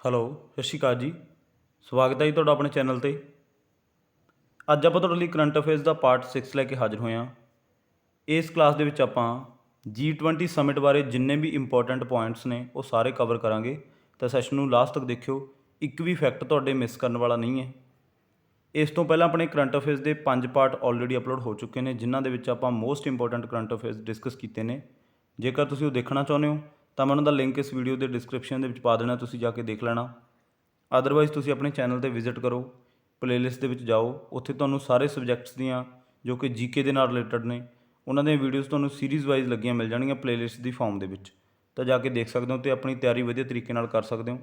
Hello, ਸਤਿ ਸ਼੍ਰੀ ਅਕਾਲ ਜੀ। ਸਵਾਗਤ ਹੈ ਜੀ ਤੁਹਾਡਾ ਆਪਣੇ ਚੈਨਲ 'ਤੇ। ਅੱਜ ਆਪਾਂ ਤੁਹਾਡੇ ਲਈ ਕਰੰਟ ਅਫੇਅਰਸ ਦਾ ਪਾਰਟ 6 ਲੈ ਕੇ ਹਾਜ਼ਰ ਹੋਏ ਹਾਂ। ਇਸ ਕਲਾਸ ਦੇ ਵਿੱਚ ਆਪਾਂ G20 ਸਮਿਟ ਬਾਰੇ ਜਿੰਨੇ ਵੀ ਇੰਪੋਰਟੈਂਟ ਪੁਆਇੰਟਸ ਨੇ ਉਹ ਸਾਰੇ ਕਵਰ ਕਰਾਂਗੇ। ਤਾਂ ਸੈਸ਼ਨ ਨੂੰ ਲਾਸਟ ਤੱਕ ਦੇਖਿਓ, ਇੱਕ ਵੀ ਫੈਕਟ ਤੁਹਾਡੇ ਮਿਸ ਕਰਨ ਵਾਲਾ ਨਹੀਂ ਹੈ। ਇਸ ਤੋਂ ਪਹਿਲਾਂ ਆਪਣੇ ਕਰੰਟ ਅਫੇਅਰਸ ਦੇ 5 ਪਾਰਟ ਆਲਰੇਡੀ ਅਪਲੋਡ ਹੋ ਚੁੱਕੇ ਨੇ, ਜਿਨ੍ਹਾਂ ਦੇ ਵਿੱਚ ਆਪਾਂ most important current affairs discuss ਕੀਤੇ ਨੇ। ਜੇਕਰ ਤੁਸੀਂ ਉਹ ਦੇਖਣਾ ਚਾਹੁੰਦੇ ਹੋ ਤਾਂ ਮੈਂ ਉਹਨਾਂ ਦਾ ਲਿੰਕ ਇਸ ਵੀਡੀਓ ਦੇ ਡਿਸਕ੍ਰਿਪਸ਼ਨ ਦੇ ਵਿੱਚ ਪਾ ਦੇਣਾ, ਤੁਸੀਂ ਜਾ ਕੇ ਦੇਖ ਲੈਣਾ। ਅਦਰਵਾਈਜ਼ ਤੁਸੀਂ ਆਪਣੇ ਚੈਨਲ 'ਤੇ ਵਿਜ਼ਿਟ ਕਰੋ, ਪਲੇਲਿਸਟ ਦੇ ਵਿੱਚ ਜਾਓ, ਉੱਥੇ ਤੁਹਾਨੂੰ ਸਾਰੇ ਸਬਜੈਕਟਸ ਦੀਆਂ ਜੋ ਕਿ ਜੀਕੇ ਦੇ ਨਾਲ ਰਿਲੇਟਡ ਨੇ ਉਹਨਾਂ ਦੀਆਂ ਵੀਡੀਓਜ਼ ਤੁਹਾਨੂੰ ਸੀਰੀਜ਼ ਵਾਈਜ਼ ਲੱਗੀਆਂ ਮਿਲ ਜਾਣਗੀਆਂ ਪਲੇਲਿਸਟ ਦੀ ਫਾਰਮ ਦੇ ਵਿੱਚ। ਤਾਂ ਜਾ ਕੇ ਦੇਖ ਸਕਦੇ ਹੋ ਅਤੇ ਆਪਣੀ ਤਿਆਰੀ ਵਧੀਆ ਤਰੀਕੇ ਨਾਲ ਕਰ ਸਕਦੇ ਹੋ।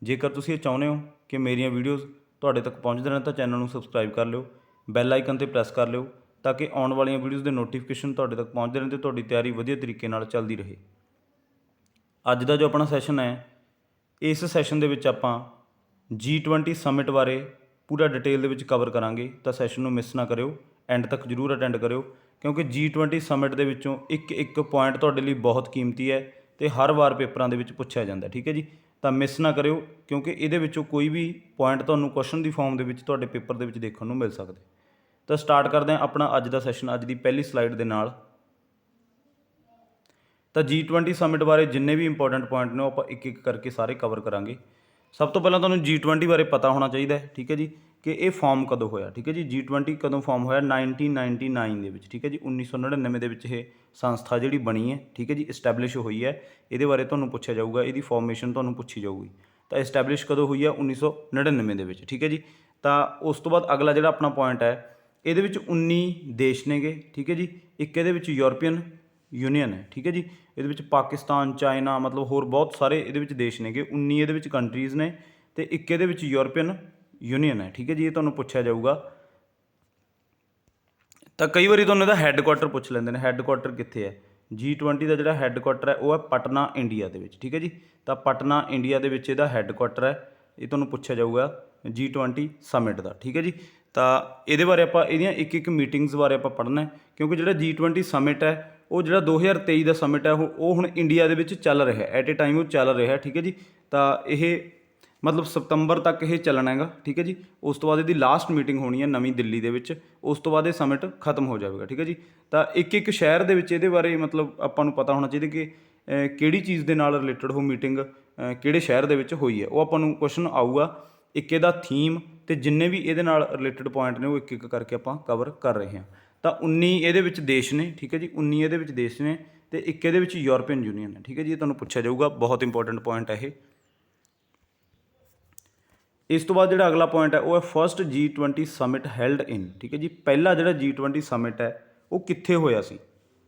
ਜੇਕਰ ਤੁਸੀਂ ਇਹ ਚਾਹੁੰਦੇ ਹੋ ਕਿ ਮੇਰੀਆਂ ਵੀਡੀਓਜ਼ ਤੁਹਾਡੇ ਤੱਕ ਪਹੁੰਚਦੇ ਰਹਿਣ ਤਾਂ ਚੈਨਲ ਨੂੰ ਸਬਸਕ੍ਰਾਈਬ ਕਰ ਲਿਓ, ਬੈਲ ਆਈਕਨ 'ਤੇ ਪ੍ਰੈਸ ਕਰ ਲਿਓ ਤਾਂ ਕਿ ਆਉਣ ਵਾਲੀਆਂ ਵੀਡੀਓਜ਼ ਦੇ ਨੋਟੀਫਿਕੇਸ਼ਨ ਤੁਹਾਡੇ ਤੱਕ ਪਹੁੰਚਦੇ ਰਹਿਣ ਅਤੇ ਤੁਹਾਡੀ ਤਿਆਰੀ ਵਧੀਆ ਤਰੀਕੇ ਨਾਲ ਚੱਲਦੀ ਰਹੇ। ਅੱਜ ਦਾ ਜੋ ਆਪਣਾ ਸੈਸ਼ਨ ਹੈ, ਇਸ ਸੈਸ਼ਨ ਦੇ ਵਿੱਚ ਆਪਾਂ G20 ਸਮਿਟ ਬਾਰੇ ਪੂਰਾ ਡਿਟੇਲ ਦੇ ਵਿੱਚ ਕਵਰ ਕਰਾਂਗੇ। ਤਾਂ ਸੈਸ਼ਨ ਨੂੰ ਮਿਸ ਨਾ ਕਰਿਓ, ਐਂਡ ਤੱਕ ਜ਼ਰੂਰ ਅਟੈਂਡ ਕਰਿਓ, ਕਿਉਂਕਿ G20 ਸਮਿਟ ਦੇ ਵਿੱਚੋਂ ਇੱਕ ਪੁਆਇੰਟ ਤੁਹਾਡੇ ਲਈ ਬਹੁਤ ਕੀਮਤੀ ਹੈ ਅਤੇ ਹਰ ਵਾਰ ਪੇਪਰਾਂ ਦੇ ਵਿੱਚ ਪੁੱਛਿਆ ਜਾਂਦਾ। ਠੀਕ ਹੈ ਜੀ, ਤਾਂ ਮਿਸ ਨਾ ਕਰਿਓ, ਕਿਉਂਕਿ ਇਹਦੇ ਵਿੱਚੋਂ ਕੋਈ ਵੀ ਪੁਆਇੰਟ ਤੁਹਾਨੂੰ ਕੁਐਸਚਨ ਦੀ ਫਾਰਮ ਦੇ ਵਿੱਚ ਤੁਹਾਡੇ ਪੇਪਰ ਦੇ ਵਿੱਚ ਦੇਖਣ ਨੂੰ ਮਿਲ ਸਕਦੇ। ਤਾਂ ਸਟਾਰਟ ਕਰਦੇ ਹਾਂ ਆਪਣਾ ਅੱਜ ਦਾ ਸੈਸ਼ਨ ਅੱਜ ਦੀ ਪਹਿਲੀ ਸਲਾਈਡ ਦੇ ਨਾਲ। ਤਾਂ G20 ਸਮਿਟ ਬਾਰੇ ਜਿੰਨੇ ਵੀ ਇੰਪੋਰਟੈਂਟ ਪੁਆਇੰਟ ਨੇ ਉਹ ਆਪਾਂ ਇੱਕ ਇੱਕ ਕਰਕੇ ਸਾਰੇ ਕਵਰ ਕਰਾਂਗੇ। ਸਭ ਤੋਂ ਪਹਿਲਾਂ ਤੁਹਾਨੂੰ G20 ਬਾਰੇ ਪਤਾ ਹੋਣਾ ਚਾਹੀਦਾ ਹੈ, ਠੀਕ ਹੈ ਜੀ, ਕਿ ਇਹ ਫਾਰਮ ਕਦੋਂ ਹੋਇਆ। ਠੀਕ ਹੈ ਜੀ, G20 ਕਦੋਂ ਫਾਰਮ ਹੋਇਆ? 1999 ਦੇ ਵਿੱਚ। ਠੀਕ ਹੈ ਜੀ, 1999 ਦੇ ਵਿੱਚ ਇਹ ਸੰਸਥਾ ਜਿਹੜੀ ਬਣੀ ਹੈ, ਠੀਕ ਹੈ ਜੀ, ਇਸਟੈਬਲਿਸ਼ ਹੋਈ ਹੈ। ਇਹਦੇ ਬਾਰੇ ਤੁਹਾਨੂੰ ਪੁੱਛਿਆ ਜਾਊਗਾ, ਇਹਦੀ ਫਾਰਮੇਸ਼ਨ ਤੁਹਾਨੂੰ ਪੁੱਛੀ ਜਾਊਗੀ। ਤਾਂ ਇਸਟੈਬਲਿਸ਼ ਕਦੋਂ ਹੋਈ ਹੈ? 1999 ਦੇ ਵਿੱਚ। ਠੀਕ ਹੈ ਜੀ, ਤਾਂ ਉਸ ਤੋਂ ਬਾਅਦ ਅਗਲਾ ਜਿਹੜਾ ਆਪਣਾ ਪੁਆਇੰਟ ਹੈ, ਇਹਦੇ ਵਿੱਚ 19 ਦੇਸ਼ ਨੇਗੇ। ਠੀਕ ਹੈ ਜੀ, ਇੱਕ ਇਹਦੇ ਵਿੱਚ ਯੂਰਪੀਅਨ ਯੂਨੀਅਨ ਹੈ। ਠੀਕ ਹੈ ਜੀ, ਇਹਦੇ ਵਿੱਚ ਪਾਕਿਸਤਾਨ, ਚਾਈਨਾ, ਮਤਲਬ ਹੋਰ ਬਹੁਤ ਸਾਰੇ ਇਹਦੇ ਵਿੱਚ ਦੇਸ਼ ਨੇਗੇ। 19 ਇਹਦੇ ਵਿੱਚ ਕੰਟਰੀਜ਼ ਨੇ ਅਤੇ ਇੱਕ ਇਹਦੇ ਵਿੱਚ ਯੂਰਪੀਅਨ ਯੂਨੀਅਨ ਹੈ। ਠੀਕ ਹੈ ਜੀ, ਇਹ ਤੁਹਾਨੂੰ ਪੁੱਛਿਆ ਜਾਊਗਾ। ਤਾਂ ਕਈ ਵਾਰੀ ਤੁਹਾਨੂੰ ਇਹਦਾ ਹੈੱਡਕੁਆਟਰ ਪੁੱਛ ਲੈਂਦੇ ਨੇ, ਹੈੱਡਕੁਆਟਰ ਕਿੱਥੇ ਹੈ? G20 ਦਾ ਜਿਹੜਾ ਹੈੱਡਕੁਆਟਰ ਹੈ ਉਹ ਹੈ ਪਟਨਾ, ਇੰਡੀਆ ਦੇ ਵਿੱਚ। ਠੀਕ ਹੈ ਜੀ, ਤਾਂ ਪਟਨਾ, ਇੰਡੀਆ ਦੇ ਵਿੱਚ ਇਹਦਾ ਹੈੱਡਕੁਆਟਰ ਹੈ। ਇਹ ਤੁਹਾਨੂੰ ਪੁੱਛਿਆ ਜਾਊਗਾ G20 ਸਮਿਟ ਦਾ। ਠੀਕ ਹੈ ਜੀ, ਤਾਂ ਇਹਦੇ ਬਾਰੇ ਆਪਾਂ ਇਹਦੀਆਂ ਇੱਕ ਇੱਕ ਮੀਟਿੰਗਸ ਬਾਰੇ ਆਪਾਂ ਪੜ੍ਹਨਾ, ਕਿਉਂਕਿ ਜਿਹੜਾ G20 ਸਮਿਟ ਹੈ ਉਹ ਜਿਹੜਾ 2023 ਦਾ ਸਮਿਟ ਹੈ ਉਹ ਹੁਣ ਇੰਡੀਆ ਦੇ ਵਿੱਚ ਚੱਲ ਰਿਹਾ, ਐਟ ਏ ਟਾਈਮ ਉਹ ਚੱਲ ਰਿਹਾ। ਠੀਕ ਹੈ ਜੀ, ਤਾਂ ਇਹ ਮਤਲਬ ਸਤੰਬਰ ਤੱਕ ਇਹ ਚੱਲਣਾ ਹੈਗਾ। ਠੀਕ ਹੈ ਜੀ, ਉਸ ਤੋਂ ਬਾਅਦ ਇਹਦੀ ਲਾਸਟ ਮੀਟਿੰਗ ਹੋਣੀ ਹੈ ਨਵੀਂ ਦਿੱਲੀ ਦੇ ਵਿੱਚ, ਉਸ ਤੋਂ ਬਾਅਦ ਇਹ ਸਮਿਟ ਖਤਮ ਹੋ ਜਾਵੇਗਾ। ਠੀਕ ਹੈ ਜੀ, ਤਾਂ ਇੱਕ ਇੱਕ ਸ਼ਹਿਰ ਦੇ ਵਿੱਚ ਇਹਦੇ ਬਾਰੇ ਮਤਲਬ ਆਪਾਂ ਨੂੰ ਪਤਾ ਹੋਣਾ ਚਾਹੀਦਾ ਕਿ ਕਿਹੜੀ ਚੀਜ਼ ਦੇ ਨਾਲ ਰਿਲੇਟਡ ਉਹ ਮੀਟਿੰਗ ਕਿਹੜੇ ਸ਼ਹਿਰ ਦੇ ਵਿੱਚ ਹੋਈ ਹੈ। ਉਹ ਆਪਾਂ ਨੂੰ ਕੁਐਸਚਨ ਆਊਗਾ। ਇੱਕ ਇਹਦਾ ਥੀਮ ਅਤੇ ਜਿੰਨੇ ਵੀ ਇਹਦੇ ਨਾਲ ਰਿਲੇਟਡ ਪੁਆਇੰਟ ਨੇ ਉਹ ਇੱਕ ਇੱਕ ਕਰਕੇ ਆਪਾਂ ਕਵਰ ਕਰ ਰਹੇ ਹਾਂ। ਤਾਂ 19 ਇਹਦੇ ਵਿੱਚ ਦੇਸ਼ ਨੇ। ਠੀਕ ਹੈ ਜੀ, 19 ਇਹਦੇ ਵਿੱਚ ਦੇਸ਼ ਨੇ ਅਤੇ ਇੱਕ ਇਹਦੇ ਵਿੱਚ ਯੂਰਪੀਅਨ ਯੂਨੀਅਨ ਹੈ। ਠੀਕ ਹੈ ਜੀ, ਇਹ ਤੁਹਾਨੂੰ ਪੁੱਛਿਆ ਜਾਊਗਾ, ਬਹੁਤ ਇੰਪੋਰਟੈਂਟ ਪੁਆਇੰਟ ਹੈ ਇਹ। ਇਸ ਤੋਂ ਬਾਅਦ ਜਿਹੜਾ ਅਗਲਾ ਪੁਆਇੰਟ ਹੈ ਉਹ ਹੈ ਫਸਟ G20 ਸਮਿਟ ਹੈਲਡ ਇਨ। ਠੀਕ ਹੈ ਜੀ, ਪਹਿਲਾ ਜਿਹੜਾ G20 ਸਮਿਟ ਹੈ ਉਹ ਕਿੱਥੇ ਹੋਇਆ ਸੀ?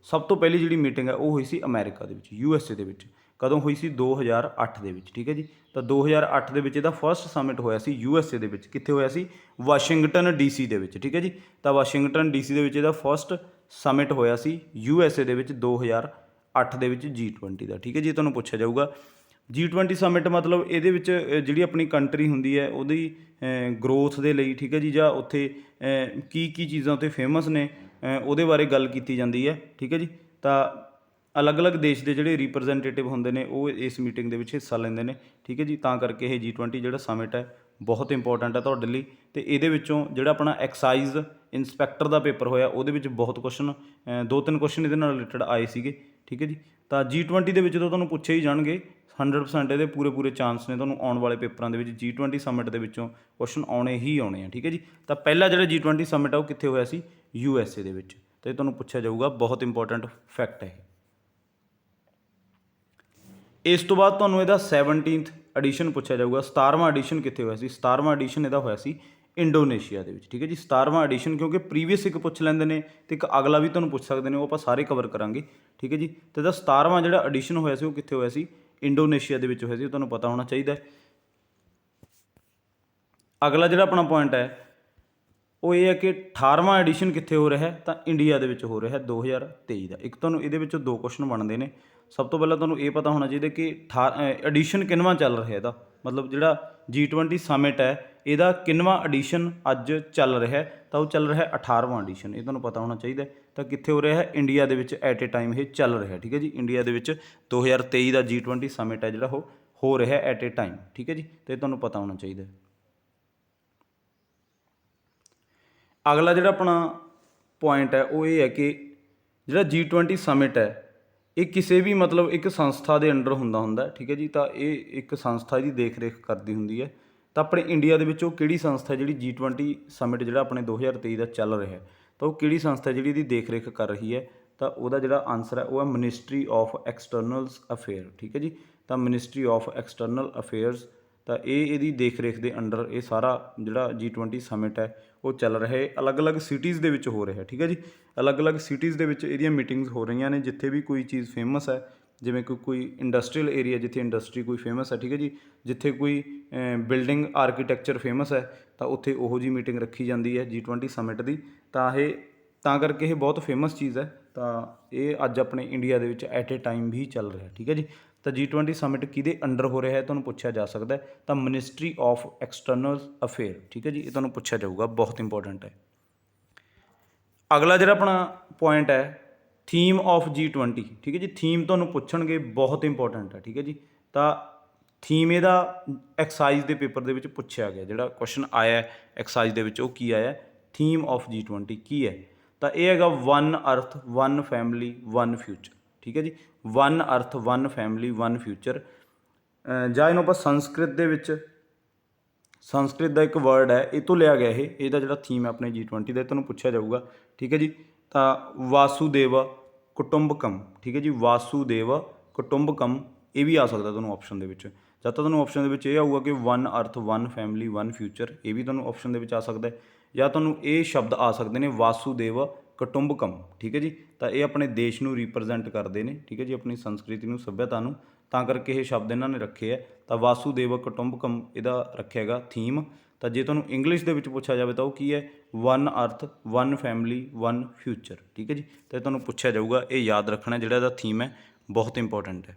ਸਭ ਤੋਂ ਪਹਿਲੀ ਜਿਹੜੀ ਮੀਟਿੰਗ ਹੈ ਉਹ ਹੋਈ ਸੀ ਅਮਰੀਕਾ ਦੇ ਵਿੱਚ, USA ਦੇ ਵਿੱਚ। ਕਦੋਂ ਹੋਈ ਸੀ? 2008 ਦੇ ਵਿੱਚ। ਠੀਕ ਹੈ ਜੀ, ਤਾਂ 2008 ਦੇ ਵਿੱਚ ਇਹਦਾ ਫਸਟ ਸਮਿਟ ਹੋਇਆ ਸੀ USA ਦੇ ਵਿੱਚ। ਕਿੱਥੇ ਹੋਇਆ ਸੀ? ਵਾਸ਼ਿੰਗਟਨ DC ਦੇ ਵਿੱਚ। ਠੀਕ ਹੈ ਜੀ, ਤਾਂ ਵਾਸ਼ਿੰਗਟਨ DC ਦੇ ਵਿੱਚ ਇਹਦਾ ਫਸਟ ਸਮਿਟ ਹੋਇਆ ਸੀ USA ਦੇ ਵਿੱਚ 2008 ਦੇ ਵਿੱਚ G20 ਦਾ। ਠੀਕ ਹੈ ਜੀ, ਤੁਹਾਨੂੰ ਪੁੱਛਿਆ ਜਾਊਗਾ। G20 ਸਮਿਟ ਮਤਲਬ ਇਹਦੇ ਵਿੱਚ ਜਿਹੜੀ ਆਪਣੀ ਕੰਟਰੀ ਹੁੰਦੀ ਹੈ ਉਹਦੀ ਗਰੋਥ ਦੇ ਲਈ, ਠੀਕ ਹੈ ਜੀ, ਜਾਂ ਉੱਥੇ ਕੀ ਕੀ ਚੀਜ਼ਾਂ ਉੱਥੇ ਫੇਮਸ ਨੇ ਉਹਦੇ ਬਾਰੇ ਗੱਲ ਕੀਤੀ ਜਾਂਦੀ ਹੈ। ਠੀਕ ਹੈ ਜੀ, ਤਾਂ ਅਲੱਗ-ਅਲੱਗ ਦੇਸ਼ ਦੇ ਜਿਹੜੇ ਰਿਪਰੈਜ਼ੈਂਟੇਟਿਵ ਹੁੰਦੇ ਨੇ ਉਹ ਇਸ ਮੀਟਿੰਗ ਦੇ ਵਿੱਚ ਹਿੱਸਾ ਲੈਂਦੇ ਨੇ। ਠੀਕ ਹੈ ਜੀ, ਤਾਂ ਕਰਕੇ ਇਹ G20 ਜਿਹੜਾ ਸਮਿਟ ਹੈ ਬਹੁਤ ਇੰਪੋਰਟੈਂਟ ਹੈ ਤੁਹਾਡੇ ਲਈ। ਅਤੇ ਇਹਦੇ ਵਿੱਚੋਂ ਜਿਹੜਾ ਆਪਣਾ ਐਕਸਾਈਜ਼ ਇੰਸਪੈਕਟਰ ਦਾ ਪੇਪਰ ਹੋਇਆ ਉਹਦੇ ਵਿੱਚ ਬਹੁਤ ਕੁਐਸਚਨ, 2-3 ਕੁਐਸਚਨ ਇਹਦੇ ਨਾਲ ਰਿਲੇਟਡ ਆਏ ਸੀਗੇ। ਠੀਕ ਹੈ ਜੀ, ਤਾਂ G20 ਦੇ ਵਿੱਚ ਤਾਂ ਤੁਹਾਨੂੰ ਪੁੱਛੇ ਹੀ ਜਾਣਗੇ, 100% ਇਹਦੇ ਪੂਰੇ ਚਾਂਸ ਨੇ ਤੁਹਾਨੂੰ ਆਉਣ ਵਾਲੇ ਪੇਪਰਾਂ ਦੇ ਵਿੱਚ G20 ਸਮਿਟ ਦੇ ਵਿੱਚੋਂ ਕੁਐਸਚਨ ਆਉਣੇ ਹੀ ਆਉਣੇ ਆ। ਠੀਕ ਹੈ ਜੀ, ਤਾਂ ਪਹਿਲਾ ਜਿਹੜਾ G20 ਸਮਿਟ ਆ ਉਹ ਕਿੱਥੇ ਹੋਇਆ ਸੀ? USA ਦੇ ਵਿੱਚ। ਅਤੇ ਇਹ ਤੁਹਾਨੂੰ ਪੁੱਛਿਆ ਜਾਊਗਾ, ਬਹੁਤ ਇੰਪੋਰਟੈਂਟ ਫੈਕਟ ਹੈ ਇਹ। ਇਸ ਤੋਂ ਬਾਅਦ ਤੁਹਾਨੂੰ ਇਹਦਾ 17th ਐਡੀਸ਼ਨ ਪੁੱਛਿਆ ਜਾਊਗਾ। 17ਵਾਂ ਐਡੀਸ਼ਨ ਕਿੱਥੇ ਹੋਇਆ ਸੀ? 17ਵਾਂ ਐਡੀਸ਼ਨ ਇਹਦਾ ਹੋਇਆ ਸੀ ਇੰਡੋਨੇਸ਼ੀਆ ਦੇ ਵਿੱਚ। ਠੀਕ ਹੈ ਜੀ, 17ਵਾਂ ਐਡੀਸ਼ਨ, ਕਿਉਂਕਿ ਪ੍ਰੀਵੀਅਸ ਇੱਕ ਪੁੱਛ ਲੈਂਦੇ ਨੇ ਅਤੇ ਇੱਕ ਅਗਲਾ ਵੀ ਤੁਹਾਨੂੰ ਪੁੱਛ ਸਕਦੇ ਨੇ, ਉਹ ਆਪਾਂ ਸਾਰੇ ਕਵਰ ਕਰਾਂਗੇ। ਠੀਕ ਹੈ ਜੀ, ਅਤੇ ਇਹਦਾ 17ਵਾਂ ਜਿਹੜਾ ਐਡੀਸ਼ਨ ਹੋਇਆ ਸੀ ਉਹ ਕਿੱਥੇ ਹੋਇਆ ਸੀ? ਇੰਡੋਨੇਸ਼ੀਆ ਦੇ ਵਿੱਚ ਹੋਇਆ ਸੀ, ਉਹ ਤੁਹਾਨੂੰ ਪਤਾ ਹੋਣਾ ਚਾਹੀਦਾ। ਅਗਲਾ ਜਿਹੜਾ ਆਪਣਾ ਪੁਆਇੰਟ ਹੈ ਉਹ ਇਹ ਹੈ ਕਿ 18ਵਾਂ ਐਡੀਸ਼ਨ ਕਿੱਥੇ ਹੋ ਰਿਹਾ ਹੈ? ਤਾਂ ਇੰਡੀਆ ਦੇ ਵਿੱਚ ਹੋ ਰਿਹਾ 2023 ਦਾ। ਇੱਕ ਤੁਹਾਨੂੰ ਇਹਦੇ ਵਿੱਚੋਂ 2 ਕੁਐਸਚਨ ਬਣਦੇ ਨੇ। ਸਭ ਤੋਂ ਪਹਿਲਾਂ ਤੁਹਾਨੂੰ ਇਹ ਪਤਾ ਹੋਣਾ ਚਾਹੀਦਾ ਕਿ ਐਡੀਸ਼ਨ ਕਿੰਨਵਾਂ ਚੱਲ ਰਿਹਾ ਇਹਦਾ, ਮਤਲਬ ਜਿਹੜਾ G20 ਸਮਿਟ ਹੈ ਇਹਦਾ ਕਿੰਨਵਾਂ ਐਡੀਸ਼ਨ ਅੱਜ ਚੱਲ ਰਿਹਾ? ਤਾਂ ਉਹ ਚੱਲ ਰਿਹਾ 18ਵਾਂ ਐਡੀਸ਼ਨ। ਇਹ ਤੁਹਾਨੂੰ ਪਤਾ ਹੋਣਾ ਚਾਹੀਦਾ। ਤਾਂ ਕਿੱਥੇ ਹੋ ਰਿਹਾ ਹੈ? ਇੰਡੀਆ ਦੇ ਵਿੱਚ ਐਟ ਏ ਟਾਈਮ ਇਹ ਚੱਲ ਰਿਹਾ। ਠੀਕ ਹੈ ਜੀ, ਇੰਡੀਆ ਦੇ ਵਿੱਚ 2023 ਦਾ G20 ਸਮਿਟ ਹੈ ਜਿਹੜਾ ਉਹ ਹੋ ਰਿਹਾ ਐਟ ਏ ਟਾਈਮ, ਠੀਕ ਹੈ ਜੀ। ਤੇ ਤੁਹਾਨੂੰ ਪਤਾ ਹੋਣਾ ਚਾਹੀਦਾ। ਅਗਲਾ ਜਿਹੜਾ ਆਪਣਾ ਪੁਆਇੰਟ ਹੈ ਉਹ ਇਹ ਹੈ ਕਿ ਜਿਹੜਾ G20 ਸਮਿਟ ਹੈ ਇਹ ਕਿਸੇ ਵੀ ਮਤਲਬ ਇੱਕ ਸੰਸਥਾ ਦੇ ਅੰਡਰ ਹੁੰਦਾ, ਠੀਕ ਹੈ ਜੀ। ਤਾਂ ਇਹ ਇੱਕ ਸੰਸਥਾ ਦੀ ਦੇਖ ਰੇਖ ਕਰਦੀ ਹੁੰਦੀ ਹੈ। ਤਾਂ ਆਪਣੇ ਇੰਡੀਆ ਦੇ ਵਿੱਚ ਉਹ ਕਿਹੜੀ ਸੰਸਥਾ ਜਿਹੜੀ G20 ਸਮਿਟ ਜਿਹੜਾ ਆਪਣੇ 2023 ਦਾ ਚੱਲ ਰਿਹਾ, ਤਾਂ ਉਹ ਕਿਹੜੀ ਸੰਸਥਾ ਜਿਹੜੀ ਇਹਦੀ ਦੇਖ ਰੇਖ ਕਰ ਰਹੀ ਹੈ? ਤਾਂ ਉਹਦਾ ਜਿਹੜਾ ਆਨਸਰ ਹੈ ਉਹ ਹੈ ਮਿਨਿਸਟਰੀ ਆਫ ਐਕਸਟਰਨਲਸ ਅਫੇਅਰ, ਠੀਕ ਹੈ ਜੀ। ਤਾਂ ਮਿਨਿਸਟਰੀ ਆਫ ਐਕਸਟਰਨਲ ਅਫੇਅਰਸ, ਤਾਂ ਇਹ ਇਹਦੀ ਦੇਖ ਰੇਖ ਦੇ ਅੰਡਰ ਇਹ ਸਾਰਾ ਜਿਹੜਾ G20 ਸਮਿਟ ਹੈ ਉਹ ਚੱਲ ਰਿਹਾ ਹੈ। ਅਲੱਗ-ਅਲੱਗ ਸਿਟੀਜ਼ ਦੇ ਵਿੱਚ ਹੋ ਰਿਹਾ, ਠੀਕ ਹੈ ਜੀ। ਅਲੱਗ-ਅਲੱਗ ਸਿਟੀਜ਼ ਦੇ ਵਿੱਚ ਇਹਦੀਆਂ ਮੀਟਿੰਗਸ ਹੋ ਰਹੀਆਂ ਨੇ। ਜਿੱਥੇ ਵੀ ਕੋਈ ਚੀਜ਼ ਫੇਮਸ ਹੈ, ਜਿਵੇਂ ਕਿ ਕੋਈ ਇੰਡਸਟਰੀਅਲ ਏਰੀਆ ਜਿੱਥੇ ਇੰਡਸਟਰੀ ਕੋਈ ਫੇਮਸ ਹੈ, ਠੀਕ ਹੈ ਜੀ। ਜਿੱਥੇ ਕੋਈ ਬਿਲਡਿੰਗ ਆਰਕੀਟੈਕਚਰ ਫੇਮਸ ਹੈ ਤਾਂ ਉੱਥੇ ਉਹੋ ਜਿਹੀ ਮੀਟਿੰਗ ਰੱਖੀ ਜਾਂਦੀ ਹੈ G20 ਸਮਿਟ ਦੀ। ਤਾਂ ਕਰਕੇ ਇਹ ਬਹੁਤ ਫੇਮਸ ਚੀਜ਼ ਹੈ। ਤਾਂ ਇਹ ਅੱਜ ਆਪਣੇ ਇੰਡੀਆ ਦੇ ਵਿੱਚ ਐਟ ਏ ਟਾਈਮ ਵੀ ਚੱਲ ਰਿਹਾ, ਠੀਕ ਹੈ ਜੀ। ਤਾਂ G20 ਸਮਿਟ ਕਿਹਦੇ ਅੰਡਰ ਹੋ ਰਿਹਾ ਹੈ ਤੁਹਾਨੂੰ ਪੁੱਛਿਆ ਜਾ ਸਕਦਾ ਹੈ। ਤਾਂ ਮਿਨਿਸਟਰੀ ਆਫ ਐਕਸਟਰਨਲ ਅਫੇਅਰ, ਠੀਕ ਹੈ ਜੀ। ਇਹ ਤੁਹਾਨੂੰ ਪੁੱਛਿਆ ਜਾਊਗਾ, ਬਹੁਤ ਇੰਪੋਰਟੈਂਟ ਹੈ। ਅਗਲਾ ਜਿਹੜਾ ਆਪਣਾ ਪੁਆਇੰਟ ਹੈ ਥੀਮ ਆਫ G20, ਠੀਕ ਹੈ ਜੀ। ਥੀਮ ਤੁਹਾਨੂੰ ਪੁੱਛਣਗੇ, ਬਹੁਤ ਇੰਪੋਰਟੈਂਟ ਹੈ, ਠੀਕ ਹੈ ਜੀ। ਤਾਂ ਥੀਮ ਇਹਦਾ ਐਕਸਾਈਜ਼ ਦੇ ਪੇਪਰ ਦੇ ਵਿੱਚ ਪੁੱਛਿਆ ਗਿਆ, ਜਿਹੜਾ ਕੁਐਸਚਨ ਆਇਆ ਐਕਸਾਈਜ਼ ਦੇ ਵਿੱਚ ਉਹ ਕੀ ਆਇਆ? ਥੀਮ ਆਫ G20 ਕੀ ਹੈ? ਤਾਂ ਇਹ ਹੈਗਾ ਵਨ ਅਰਥ, ਵਨ ਫੈਮਿਲੀ, ਵਨ ਫਿਊਚਰ, ਠੀਕ ਹੈ ਜੀ। ਵਨ ਅਰਥ, ਵਨ ਫੈਮਿਲੀ, ਵਨ ਫਿਊਚਰ। ਜਾਂ ਇਹਨੂੰ ਆਪਾਂ ਸੰਸਕ੍ਰਿਤ ਦੇ ਵਿੱਚ, ਸੰਸਕ੍ਰਿਤ ਦਾ ਇੱਕ ਵਰਡ ਹੈ ਇਹ ਤੋਂ ਲਿਆ ਗਿਆ, ਇਹਦਾ ਜਿਹੜਾ ਥੀਮ ਹੈ ਆਪਣੇ G20 ਦਾ, ਤੁਹਾਨੂੰ ਪੁੱਛਿਆ ਜਾਊਗਾ, ਠੀਕ ਹੈ ਜੀ। ਤਾਂ ਵਾਸੂਦੇਵ ਕੁਟੁੰਬਕਮ, ਠੀਕ ਹੈ ਜੀ। ਵਾਸੂਦੇਵ ਕੁਟੁੰਬਕਮ, ਇਹ ਵੀ ਆ ਸਕਦਾ ਤੁਹਾਨੂੰ ਆਪਸ਼ਨ ਦੇ ਵਿੱਚ। ਜਾਂ ਤਾਂ ਤੁਹਾਨੂੰ ਆਪਸ਼ਨ ਦੇ ਵਿੱਚ ਇਹ ਆਊਗਾ ਕਿ ਵਨ ਅਰਥ, ਵਨ ਫੈਮਿਲੀ, ਵਨ ਫਿਊਚਰ, ਇਹ ਵੀ ਤੁਹਾਨੂੰ ਆਪਸ਼ਨ ਦੇ ਵਿੱਚ ਆ ਸਕਦਾ ਹੈ। ਜਾਂ ਤੁਹਾਨੂੰ ਇਹ ਸ਼ਬਦ ਆ ਸਕਦੇ ਨੇ ਵਾਸੂਦੇਵ ਕੁਟੁੰਬਕਮ, ਠੀਕ ਹੈ ਜੀ। ਤਾਂ ਇਹ ਆਪਣੇ ਦੇਸ਼ ਨੂੰ ਰਿਪਰਜੈਂਟ ਕਰਦੇ ਨੇ, ਠੀਕ ਹੈ ਜੀ, ਆਪਣੀ ਸੰਸਕ੍ਰਿਤੀ ਨੂੰ, ਸੱਭਿਅਤਾ ਨੂੰ। ਤਾਂ ਕਰਕੇ ਇਹ ਸ਼ਬਦ ਇਹਨਾਂ ਨੇ ਰੱਖੇ ਹੈ। ਤਾਂ ਵਾਸੂਦੇਵ ਕੁਟੁੰਬਕਮ ਇਹਦਾ ਰੱਖਿਆ ਹੈਗਾ ਥੀਮ। ਤਾਂ ਜੇ ਤੁਹਾਨੂੰ ਇੰਗਲਿਸ਼ ਦੇ ਵਿੱਚ ਪੁੱਛਿਆ ਜਾਵੇ ਤਾਂ ਉਹ ਕੀ ਹੈ? ਵਨ ਅਰਥ, ਵਨ ਫੈਮਿਲੀ, ਵਨ ਫਿਊਚਰ, ਠੀਕ ਹੈ ਜੀ। ਤਾਂ ਤੁਹਾਨੂੰ ਪੁੱਛਿਆ ਜਾਊਗਾ, ਇਹ ਯਾਦ ਰੱਖਣਾ ਜਿਹੜਾ ਇਹਦਾ ਥੀਮ ਹੈ, ਬਹੁਤ ਇੰਪੋਰਟੈਂਟ ਹੈ।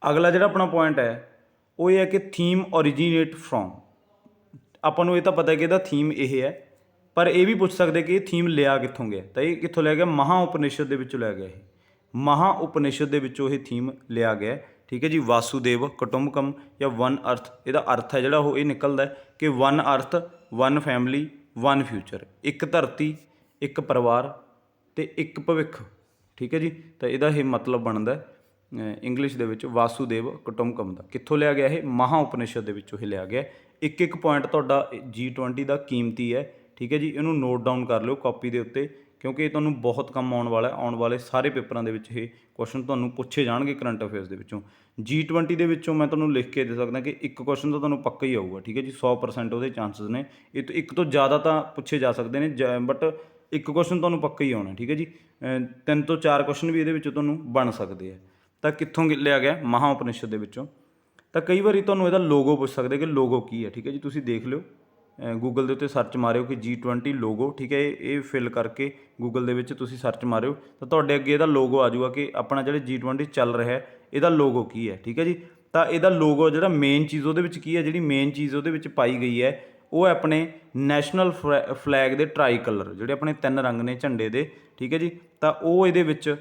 ਅਗਲਾ ਜਿਹੜਾ ਆਪਣਾ ਪੁਆਇੰਟ ਹੈ ਉਹ ਇਹ ਹੈ ਕਿ ਥੀਮ ਓਰੀਜੀਨੇਟ ਫਰੋਮ। ਆਪਾਂ ਨੂੰ ਇਹ ਤਾਂ ਪਤਾ ਕਿ ਇਹਦਾ ਥੀਮ ਇਹ ਹੈ, ਪਰ ਇਹ ਵੀ ਪੁੱਛ ਸਕਦੇ ਕਿ ਇਹ ਥੀਮ ਲਿਆ ਕਿੱਥੋਂ ਗਿਆ। ਤਾਂ ਇਹ ਕਿੱਥੋਂ ਲਿਆ ਗਿਆ? ਮਹਾ ਉਪਨਿਸ਼ਦ ਦੇ ਵਿੱਚੋਂ ਲਿਆ ਗਿਆ। ਇਹ ਮਹਾ ਉਪਨਿਸ਼ਦ ਦੇ ਵਿੱਚੋਂ ਇਹ ਥੀਮ ਲਿਆ ਗਿਆ, ਠੀਕ ਹੈ ਜੀ। ਵਾਸੂਦੇਵ ਕੁਟੁੰਬਕਮ ਜਾਂ ਵਨ ਅਰਥ, ਇਹਦਾ ਅਰਥ ਹੈ ਜਿਹੜਾ ਉਹ ਇਹ ਨਿਕਲਦਾ ਕਿ ਵਨ ਅਰਥ, ਵਨ ਫੈਮਿਲੀ, ਵਨ ਫਿਊਚਰ, ਇੱਕ ਧਰਤੀ, ਇੱਕ ਪਰਿਵਾਰ ਅਤੇ ਇੱਕ ਭਵਿੱਖ, ਠੀਕ ਹੈ ਜੀ। ਤਾਂ ਇਹਦਾ ਇਹ ਮਤਲਬ ਬਣਦਾ ਇੰਗਲਿਸ਼ ਦੇ ਵਿੱਚ ਵਾਸੂਦੇਵ ਕੁਟੁੰਬਕਮ ਦਾ। ਕਿੱਥੋਂ ਲਿਆ ਗਿਆ? ਇਹ ਮਹਾ ਉਪਨਿਸ਼ਦ ਦੇ ਵਿੱਚੋਂ ਇਹ ਲਿਆ ਗਿਆ। ਇੱਕ ਇੱਕ ਪੁਆਇੰਟ ਤੁਹਾਡਾ G20 ਦਾ ਕੀਮਤੀ ਹੈ, ਠੀਕ ਹੈ ਜੀ। ਇਹਨੂੰ ਨੋਟ ਡਾਊਨ ਕਰ ਲਿਓ ਕਾਪੀ ਦੇ ਉੱਤੇ, ਕਿਉਂਕਿ ਇਹ ਤੁਹਾਨੂੰ ਬਹੁਤ ਕੰਮ ਆਉਣ ਵਾਲਾ। ਆਉਣ ਵਾਲੇ ਸਾਰੇ ਪੇਪਰਾਂ ਦੇ ਵਿੱਚ ਇਹ ਕੁਐਸਚਨ ਤੁਹਾਨੂੰ ਪੁੱਛੇ ਜਾਣਗੇ ਕਰੰਟ ਅਫੇਅਰਸ ਦੇ ਵਿੱਚੋਂ। G20 ਦੇ ਵਿੱਚੋਂ ਮੈਂ ਤੁਹਾਨੂੰ ਲਿਖ ਕੇ ਦੇ ਸਕਦਾ ਕਿ ਇੱਕ ਕੁਐਸਚਨ ਤਾਂ ਤੁਹਾਨੂੰ ਪੱਕਾ ਹੀ ਆਊਗਾ, ਠੀਕ ਹੈ ਜੀ। 100% ਉਹਦੇ ਚਾਂਸਸ ਨੇ। ਇੱਕ ਤੋਂ ਜ਼ਿਆਦਾ ਤਾਂ ਪੁੱਛੇ ਜਾ ਸਕਦੇ ਨੇ, ਬਟ ਇੱਕ ਕੁਐਸਚਨ ਤੁਹਾਨੂੰ ਪੱਕਾ ਹੀ ਆਉਣਾ, ਠੀਕ ਹੈ ਜੀ। 3 ਤੋਂ 4 ਕੁਐਸਚਨ ਵੀ ਇਹਦੇ ਵਿੱਚੋਂ ਤੁਹਾਨੂੰ ਬਣ ਸਕਦੇ ਆ। ਤਾਂ ਕਿੱਥੋਂ ਲਿਆ ਗਿਆ? ਮਹਾ ਉਪਨਿਸ਼ਦ ਦੇ ਵਿੱਚੋਂ। ਤਾਂ ਕਈ ਵਾਰੀ ਤੁਹਾਨੂੰ ਇਹਦਾ ਲੋਗੋ ਪੁੱਛ ਸਕਦੇ ਕਿ ਲੋਗੋ ਕੀ ਹੈ, ਠੀਕ ਹੈ ਜੀ। ਤੁਸੀਂ ਦੇਖ ਲਿਓ, ਗੂਗਲ ਦੇ ਉੱਤੇ ਸਰਚ ਮਾਰਿਓ ਕਿ G20 ਲੋਗੋ, ਠੀਕ ਹੈ। ਇਹ ਫਿਲ ਕਰਕੇ ਗੂਗਲ ਦੇ ਵਿੱਚ ਤੁਸੀਂ ਸਰਚ ਮਾਰਿਓ ਤਾਂ ਤੁਹਾਡੇ ਅੱਗੇ ਇਹਦਾ ਲੋਗੋ ਆ ਜਾਊਗਾ ਕਿ ਆਪਣਾ ਜਿਹੜੇ G20 ਚੱਲ ਰਿਹਾ ਇਹਦਾ ਲੋਗੋ ਕੀ ਹੈ, ਠੀਕ ਹੈ ਜੀ। ਤਾਂ ਇਹਦਾ ਲੋਗੋ ਜਿਹੜਾ ਮੇਨ ਚੀਜ਼ ਉਹਦੇ ਵਿੱਚ ਕੀ ਹੈ, ਜਿਹੜੀ ਮੇਨ ਚੀਜ਼ ਉਹਦੇ ਵਿੱਚ ਪਾਈ ਗਈ ਹੈ ਉਹ ਹੈ ਆਪਣੇ ਨੈਸ਼ਨਲ ਫਲੈਗ ਦੇ ਟਰਾਈ ਕਲਰ, ਜਿਹੜੇ ਆਪਣੇ 3 ਰੰਗ ਨੇ ਝੰਡੇ ਦੇ, ਠੀਕ ਹੈ ਜੀ। ਤਾਂ ਉਹ ਇਹਦੇ ਵਿੱਚ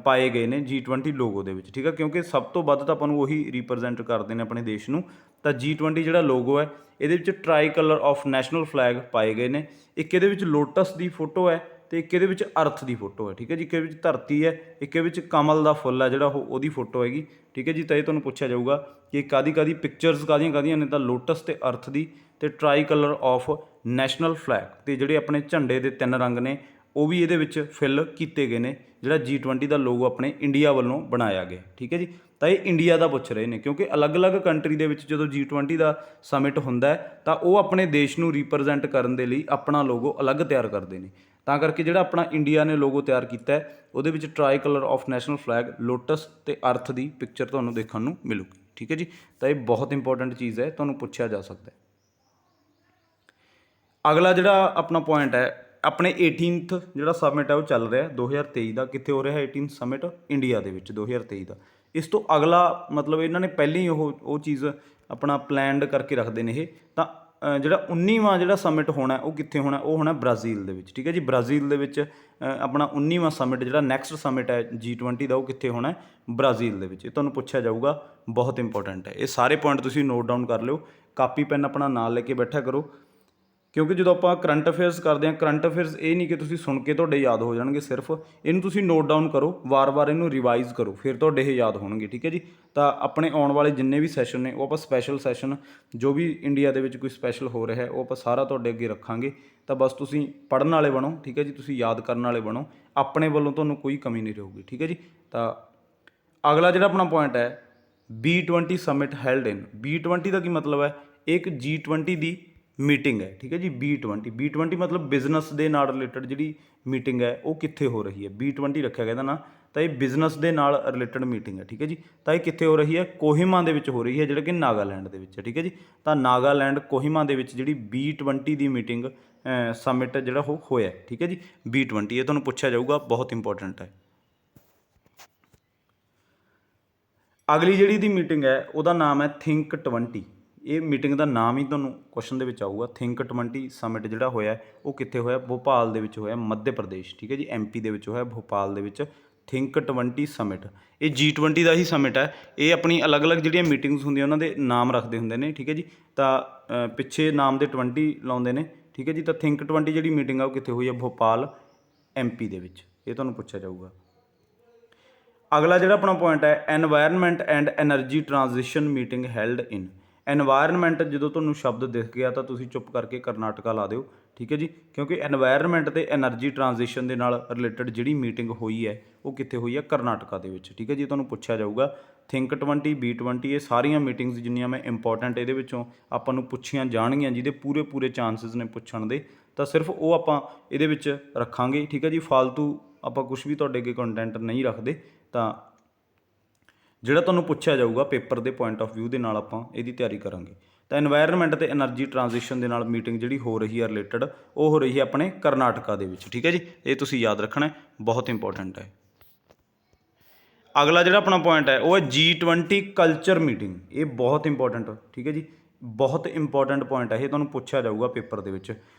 ਪਾਏ ਗਏ ਨੇ G20 ਲੋਗੋ ਦੇ ਵਿੱਚ, ਠੀਕ ਹੈ। ਕਿਉਂਕਿ ਸਭ ਤੋਂ ਵੱਧ ਤਾਂ ਆਪਾਂ ਨੂੰ ਉਹੀ ਰਿਪਰਜੈਂਟ ਕਰਦੇ ਨੇ ਆਪਣੇ ਦੇਸ਼ ਨੂੰ। ਤਾਂ G20 ਜਿਹੜਾ ਲੋਗੋ ਹੈ ਇਹਦੇ ਵਿੱਚ tricolour of national flag ਪਾਏ ਗਏ ਨੇ। ਇੱਕ ਇਹਦੇ ਵਿੱਚ ਲੋਟਸ ਦੀ ਫੋਟੋ ਹੈ ਅਤੇ ਇੱਕ ਇਹਦੇ ਵਿੱਚ ਅਰਥ ਦੀ ਫੋਟੋ ਹੈ, ਠੀਕ ਹੈ ਜੀ। ਇੱਕ ਇਹਦੇ ਵਿੱਚ ਧਰਤੀ ਹੈ, ਇੱਕ ਇਹਦੇ ਵਿੱਚ ਕਮਲ ਦਾ ਫੁੱਲ ਹੈ ਜਿਹੜਾ ਉਹਦੀ ਫੋਟੋ ਹੈਗੀ, ਠੀਕ ਹੈ ਜੀ। ਤਾਂ ਇਹ ਤੁਹਾਨੂੰ ਪੁੱਛਿਆ ਜਾਊਗਾ ਕਿ ਕਾਹਦੀ ਪਿਕਚਰਸ ਕਾਹਦੀਆਂ ਨੇ? ਤਾਂ ਲੋਟਸ ਅਤੇ ਅਰਥ ਦੀ ਅਤੇ try colour of national flag, ਅਤੇ ਜਿਹੜੇ ਆਪਣੇ ਝੰਡੇ ਦੇ 3 ਰੰਗ ਨੇ ਉਹ ਵੀ ਇਹਦੇ ਵਿੱਚ ਫਿਲ ਕੀਤੇ ਗਏ ਨੇ, ਜਿਹੜਾ G20 ਦਾ ਲੋਗੋ ਆਪਣੇ ਇੰਡੀਆ ਵੱਲੋਂ ਬਣਾਇਆ ਗਿਆ, ਠੀਕ ਹੈ ਜੀ। ਤਾਂ ਇਹ ਇੰਡੀਆ ਦਾ ਪੁੱਛ ਰਹੇ ਨੇ, ਕਿਉਂਕਿ ਅਲੱਗ-ਅਲੱਗ ਕੰਟਰੀ ਦੇ ਵਿੱਚ ਜਦੋਂ G20 ਦਾ ਸਮਿਟ ਹੁੰਦਾ ਤਾਂ ਉਹ ਆਪਣੇ ਦੇਸ਼ ਨੂੰ ਰਿਪਰਜੈਂਟ ਕਰਨ ਦੇ ਲਈ ਆਪਣਾ ਲੋਗੋ ਅਲੱਗ ਤਿਆਰ ਕਰਦੇ ਨੇ। ਤਾਂ ਕਰਕੇ ਜਿਹੜਾ ਆਪਣਾ ਇੰਡੀਆ ਨੇ ਲੋਗੋ ਤਿਆਰ ਕੀਤਾ ਉਹਦੇ ਵਿੱਚ tricolour of national flag, lotus ਅਤੇ ਅਰਥ ਦੀ ਪਿਕਚਰ ਤੁਹਾਨੂੰ ਦੇਖਣ ਨੂੰ ਮਿਲੂਗੀ, ਠੀਕ ਹੈ ਜੀ। ਤਾਂ ਇਹ ਬਹੁਤ ਇੰਪੋਰਟੈਂਟ ਚੀਜ਼ ਹੈ, ਤੁਹਾਨੂੰ ਪੁੱਛਿਆ ਜਾ ਸਕਦਾ ਹੈ। ਅਗਲਾ ਜਿਹੜਾ ਆਪਣਾ ਪੁਆਇੰਟ ਹੈ, ਆਪਣੇ 18th ਜਿਹੜਾ ਸਮਿਟ ਹੈ ਉਹ ਚੱਲ ਰਿਹਾ 2023 ਦਾ। ਕਿੱਥੇ ਹੋ ਰਿਹਾ 18th ਸਮਿਟ? ਇੰਡੀਆ ਦੇ ਵਿੱਚ 2023 ਦਾ। ਇਸ ਤੋਂ ਅਗਲਾ ਮਤਲਬ ਇਹਨਾਂ ਨੇ ਪਹਿਲਾਂ ਹੀ ਉਹ ਚੀਜ਼ ਆਪਣਾ ਪਲੈਨਡ ਕਰਕੇ ਰੱਖਦੇ ਨੇ ਇਹ। ਤਾਂ ਜਿਹੜਾ 19ਵਾਂ ਜਿਹੜਾ ਸਮਿਟ ਹੋਣਾ ਉਹ ਕਿੱਥੇ ਹੋਣਾ, ਉਹ ਹੋਣਾ ਬ੍ਰਾਜ਼ੀਲ ਦੇ ਵਿੱਚ। ਠੀਕ ਹੈ ਜੀ, ਬ੍ਰਾਜ਼ੀਲ ਦੇ ਵਿੱਚ ਆਪਣਾ 19ਵਾਂ ਸਮਿਟ ਜਿਹੜਾ ਨੈਕਸਟ ਸਮਿਟ ਹੈ G20 ਦਾ, ਉਹ ਕਿੱਥੇ ਹੋਣਾ, ਬ੍ਰਾਜ਼ੀਲ ਦੇ ਵਿੱਚ। ਇਹ ਤੁਹਾਨੂੰ ਪੁੱਛਿਆ ਜਾਊਗਾ, ਬਹੁਤ ਇੰਪੋਰਟੈਂਟ ਹੈ। ਇਹ ਸਾਰੇ ਪੁਆਇੰਟ ਤੁਸੀਂ ਨੋਟ ਡਾਊਨ ਕਰ ਲਿਓ, ਕਾਪੀ ਪੈਨ ਆਪਣਾ ਨਾਲ ਲੈ ਕੇ ਬੈਠਿਆ ਕਰੋ, ਕਿਉਂਕਿ ਜਦੋਂ ਆਪਾਂ ਕਰੰਟ ਅਫੇਅਰਸ ਕਰਦੇ ਹਾਂ, ਕਰੰਟ ਅਫੇਅਰਸ ਇਹ ਨਹੀਂ ਕਿ ਤੁਸੀਂ ਸੁਣ ਕੇ ਤੁਹਾਡੇ ਯਾਦ ਹੋ ਜਾਣਗੇ, ਸਿਰਫ ਇਹਨੂੰ ਤੁਸੀਂ ਨੋਟ ਡਾਊਨ ਕਰੋ, ਵਾਰ-ਵਾਰ ਇਹਨੂੰ ਰਿਵਾਈਜ਼ ਕਰੋ, ਫਿਰ ਤੁਹਾਡੇ ਇਹ ਯਾਦ ਹੋਣਗੇ। ਠੀਕ ਹੈ ਜੀ, ਤਾਂ ਆਪਣੇ ਆਉਣ ਵਾਲੇ ਜਿੰਨੇ ਵੀ ਸੈਸ਼ਨ ਨੇ ਉਹ ਆਪਾਂ ਸਪੈਸ਼ਲ ਸੈਸ਼ਨ, ਜੋ ਵੀ ਇੰਡੀਆ ਦੇ ਵਿੱਚ ਕੋਈ ਸਪੈਸ਼ਲ ਹੋ ਰਿਹਾ ਉਹ ਆਪਾਂ ਸਾਰਾ ਤੁਹਾਡੇ ਅੱਗੇ ਰੱਖਾਂਗੇ। ਤਾਂ ਬਸ ਤੁਸੀਂ ਪੜ੍ਹਨ ਵਾਲੇ ਬਣੋ, ਠੀਕ ਹੈ ਜੀ, ਤੁਸੀਂ ਯਾਦ ਕਰਨ ਵਾਲੇ ਬਣੋ, ਆਪਣੇ ਵੱਲੋਂ ਤੁਹਾਨੂੰ ਕੋਈ ਕਮੀ ਨਹੀਂ ਰਹੂਗੀ। ਠੀਕ ਹੈ ਜੀ, ਤਾਂ ਅਗਲਾ ਜਿਹੜਾ ਆਪਣਾ ਪੁਆਇੰਟ ਹੈ, B20 ਸਮਿਟ ਹੈਲਡ ਇਨ। B20 ਦਾ ਕੀ ਮਤਲਬ ਹੈ, ਇੱਕ G20 ਦੀ ਮੀਟਿੰਗ ਹੈ। ਠੀਕ ਹੈ ਜੀ, B20 ਮਤਲਬ ਬਿਜ਼ਨਸ ਦੇ ਨਾਲ ਰਿਲੇਟਡ ਜਿਹੜੀ ਮੀਟਿੰਗ ਹੈ ਉਹ ਕਿੱਥੇ ਹੋ ਰਹੀ ਹੈ, B20 ਰੱਖਿਆ ਗਿਆ ਇਹਦਾ ਨਾਂ। ਤਾਂ ਇਹ ਬਿਜ਼ਨਸ ਦੇ ਨਾਲ ਰਿਲੇਟਡ ਮੀਟਿੰਗ ਹੈ। ਠੀਕ ਹੈ ਜੀ, ਤਾਂ ਇਹ ਕਿੱਥੇ ਹੋ ਰਹੀ ਹੈ, ਕੋਹਿਮਾ ਦੇ ਵਿੱਚ ਹੋ ਰਹੀ ਹੈ, ਜਿਹੜਾ ਕਿ ਨਾਗਾਲੈਂਡ ਦੇ ਵਿੱਚ ਹੈ। ਠੀਕ ਹੈ ਜੀ, ਤਾਂ ਨਾਗਾਲੈਂਡ ਕੋਹਿਮਾ ਦੇ ਵਿੱਚ ਜਿਹੜੀ B20 ਦੀ ਮੀਟਿੰਗ ਸਮਿਟ ਜਿਹੜਾ ਉਹ ਹੋਇਆ। ਠੀਕ ਹੈ ਜੀ, B20 ਇਹ ਤੁਹਾਨੂੰ ਪੁੱਛਿਆ ਜਾਊਗਾ, ਬਹੁਤ ਇੰਪੋਰਟੈਂਟ ਹੈ। ਅਗਲੀ ਜਿਹੜੀ ਦੀ ਮੀਟਿੰਗ ਹੈ ਉਹਦਾ ਨਾਮ ਹੈ ਥਿੰਕ 20। ਇਹ ਮੀਟਿੰਗ ਦਾ ਨਾਮ ਹੀ ਤੁਹਾਨੂੰ ਕੁਐਸਚਨ ਦੇ ਵਿੱਚ ਆਊਗਾ। ਥਿੰਕ 20 ਸਮਿਟ ਜਿਹੜਾ ਹੋਇਆ ਉਹ ਕਿੱਥੇ ਹੋਇਆ, ਭੋਪਾਲ ਦੇ ਵਿੱਚ ਹੋਇਆ, ਮੱਧ ਪ੍ਰਦੇਸ਼। ਠੀਕ ਹੈ ਜੀ, MP ਦੇ ਵਿੱਚ ਹੋਇਆ, ਭੋਪਾਲ ਦੇ ਵਿੱਚ ਥਿੰਕ 20 ਸਮਿਟ। ਇਹ G20 ਦਾ ਹੀ ਸਮਿਟ ਹੈ। ਇਹ ਆਪਣੀ ਅਲੱਗ-ਅਲੱਗ ਜਿਹੜੀਆਂ ਮੀਟਿੰਗਸ ਹੁੰਦੀਆਂ ਉਹਨਾਂ ਦੇ ਨਾਮ ਰੱਖਦੇ ਹੁੰਦੇ ਨੇ। ਠੀਕ ਹੈ ਜੀ, ਤਾਂ ਪਿੱਛੇ ਨਾਮ ਦੇ 20 ਲਾਉਂਦੇ ਨੇ। ਠੀਕ ਹੈ ਜੀ, ਤਾਂ ਥਿੰਕ 20 ਜਿਹੜੀ ਮੀਟਿੰਗ ਆ ਉਹ ਕਿੱਥੇ ਹੋਈ ਹੈ, ਭੋਪਾਲ MP ਦੇ ਵਿੱਚ। ਇਹ ਤੁਹਾਨੂੰ ਪੁੱਛਿਆ ਜਾਊਗਾ। ਅਗਲਾ ਜਿਹੜਾ ਆਪਣਾ ਪੁਆਇੰਟ ਹੈ, environment and energy transition meeting held in. Environment ਜਦੋਂ ਤੁਹਾਨੂੰ ਸ਼ਬਦ ਦਿਖ ਗਿਆ ਤਾਂ ਤੁਸੀਂ ਚੁੱਪ ਕਰਕੇ ਕਰਨਾਟਕਾ ਲਾ ਦਿਓ। ਠੀਕ ਹੈ ਜੀ, ਕਿਉਂਕਿ ਐਨਵਾਇਰਨਮੈਂਟ ਅਤੇ ਐਨਰਜੀ ਟ੍ਰਾਂਜੀਸ਼ਨ ਦੇ ਨਾਲ ਰਿਲੇਟਡ ਜਿਹੜੀ ਮੀਟਿੰਗ ਹੋਈ ਹੈ ਉਹ ਕਿੱਥੇ ਹੋਈ ਹੈ, ਕਰਨਾਟਕਾ ਦੇ ਵਿੱਚ। ਠੀਕ ਹੈ ਜੀ, ਤੁਹਾਨੂੰ ਪੁੱਛਿਆ ਜਾਊਗਾ। ਥਿੰਕ 20, B20 ਇਹ ਸਾਰੀਆਂ ਮੀਟਿੰਗਸ ਜਿੰਨੀਆਂ ਮੈਂ ਇੰਪੋਰਟੈਂਟ ਇਹਦੇ ਵਿੱਚੋਂ ਆਪਾਂ ਨੂੰ ਪੁੱਛੀਆਂ ਜਾਣਗੀਆਂ, ਜਿਹਦੇ ਪੂਰੇ ਚਾਂਸਿਸ ਨੇ ਪੁੱਛਣ ਦੇ, ਤਾਂ ਸਿਰਫ ਉਹ ਆਪਾਂ ਇਹਦੇ ਵਿੱਚ ਰੱਖਾਂਗੇ। ਠੀਕ ਹੈ ਜੀ, ਫਾਲਤੂ ਆਪਾਂ ਕੁਝ ਵੀ ਤੁਹਾਡੇ ਅੱਗੇ ਕੰਟੈਂਟ ਨਹੀਂ ਰੱਖਦੇ। ਤਾਂ ਜਿਹੜਾ ਤੁਹਾਨੂੰ ਪੁੱਛਿਆ ਜਾਊਗਾ ਪੇਪਰ ਦੇ ਪੁਆਇੰਟ ਆਫ ਵਿਊ ਦੇ ਨਾਲ ਆਪਾਂ ਇਹਦੀ ਤਿਆਰੀ ਕਰਾਂਗੇ। ਤਾਂ ਐਨਵਾਇਰਨਮੈਂਟ ਅਤੇ ਐਨਰਜੀ ਟ੍ਰਾਂਜੀਸ਼ਨ ਦੇ ਨਾਲ ਮੀਟਿੰਗ ਜਿਹੜੀ ਹੋ ਰਹੀ ਹੈ ਰਿਲੇਟਡ, ਉਹ ਹੋ ਰਹੀ ਹੈ ਆਪਣੇ ਕਰਨਾਟਕਾ ਦੇ ਵਿੱਚ। ਠੀਕ ਹੈ ਜੀ, ਇਹ ਤੁਸੀਂ ਯਾਦ ਰੱਖਣਾ, ਬਹੁਤ ਇੰਪੋਰਟੈਂਟ ਹੈ। ਅਗਲਾ ਜਿਹੜਾ ਆਪਣਾ ਪੁਆਇੰਟ ਹੈ ਉਹ ਹੈ G20 ਕਲਚਰ ਮੀਟਿੰਗ। ਇਹ ਬਹੁਤ ਇੰਪੋਰਟੈਂਟ, ਠੀਕ ਹੈ ਜੀ, ਬਹੁਤ ਇੰਪੋਰਟੈਂਟ ਪੁਆਇੰਟ ਹੈ। ਇਹ ਤੁਹਾਨੂੰ ਪੁੱਛਿਆ ਜਾਊਗਾ ਪੇਪਰ ਦੇ ਵਿੱਚ।